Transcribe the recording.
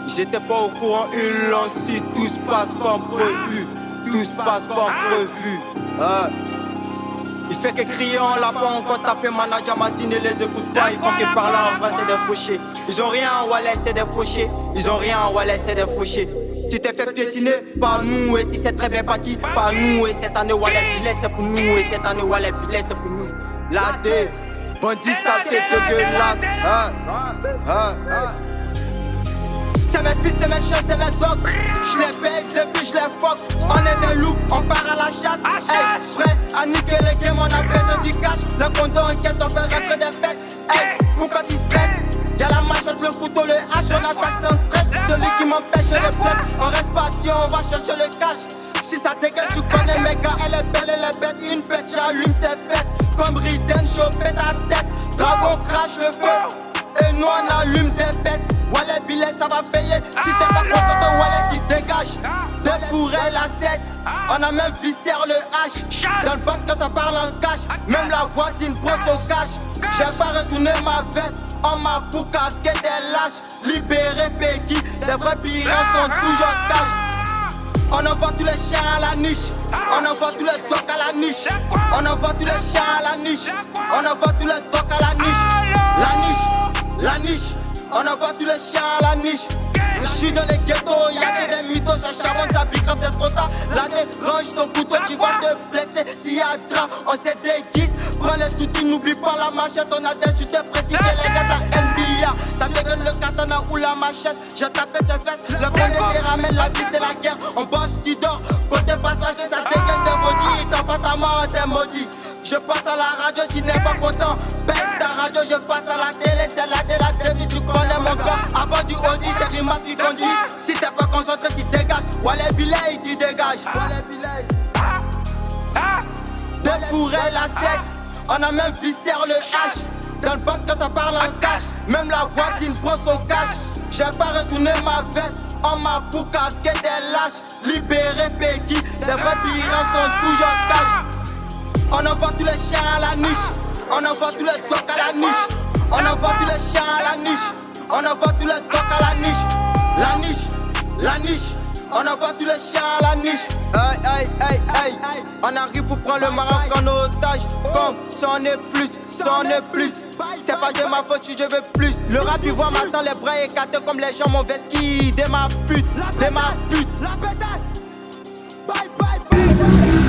J'étais pas au courant, ils l'ont su. Tout se passe comme prévu. Tout se passe comme prévu. Il fait que crier en lapin, encore taper manager matin et les écoute pas. Ils font qu'ils parlent en vrai, c'est des fauchés. Ils ont rien en wallet, c'est des fauchés. Ils ont rien en wallet, c'est des fauchés. Tu t'es fait piétiner par nous et tu sais très bien pas qui. Par nous et cette année wallet bilet c'est pour nous. Et cette année wallet bilet c'est pour nous. La D, bandit saleté dégueulasse. C'est mes fils, c'est mes chiens, c'est mes dogs. Je les baise et puis je les fuck. On est des loups, on part à la chasse. Hey, prêt à niquer les games, on a besoin du cash. Le compte enquête, on fait rentrer des bêtes. Hey, pourquoi tu stresses? Y'a la machette, le couteau, le hache, on attaque sans stress. Celui qui m'empêche, je le blesse. On reste patient, on va chercher le cash. Si ça dégueule, tu connais mes gars, elle est belle, elle est bête. Une bête, j'allume ses fesses. Comme Riden, chauffé ta tête. Dragon crache le feu. Et nous on allume des bêtes. Wallet billet ça va payer. Si t'es pas content ton wallet tu dégages. Des fourrés la cesse. On a même viscère le H. Dans le bac quand ça parle en cash. Même la voisine brosse au cash. J'ai pas retourné ma veste. On m'a boucaqué des lâches. Libéré Peggy. Les vrais pirates sont toujours cash. On envoie tous les chiens à la niche. On envoie tous les docs à la niche. On envoie tous les chiens à la niche. On envoie tous les docs à la niche. La niche, la niche. On envoie tous les chiens à la niche. Je suis dans les ghettos, y'a que des mythos. Ça charbonne, ça bicrave, c'est trop tard. Là, range ton couteau, tu vas te blesser. S'il y a drap, on se déguise. Prends les soutiens, n'oublie pas la machette. On a des chutes précises, les gars de NBA. Ça te donne le katana ou la machette. Je tape ses fesses, le connaisseur ramène la vie, c'est la guerre. On bosse, tu dors. Côté passager, ça dégaine des maudits. T'as pas ta main, t'es maudit. Je passe à la radio, tu n'es pas content. Baisse ta radio, je passe à la télé. C'est la de la TV, tu connais mon corps. À bord du Audi, c'est du masque qui conduit. Si t'es pas concentré, tu dégages. Wallet billet, tu dégages. Des fourrés, la cesse. On a même viscère le H. Dans le bac quand ça parle en cash. Même la voisine brosse au cash. J'ai pas retourné ma veste. On m'a boucaqué des lâches. Libéré Peggy. Les vrais pirates sont toujours cash. On envoie tous les chiens à la niche. On envoie tous les docs à la niche. On envoie tous les chiens à la niche. On envoie tous les docs à la niche. La niche, la niche. On envoie tous les chiens à la niche. Aïe, aïe, aïe, aïe. On arrive pour prendre le Maroc en otage. Comme c'en est plus, c'en est plus. C'est pas de ma faute si je veux plus. Le rap il voit maintenant les bras écartés comme les gens mauvaises qui. De ma pute, de ma pute. La pétasse. Bye, bye, bye.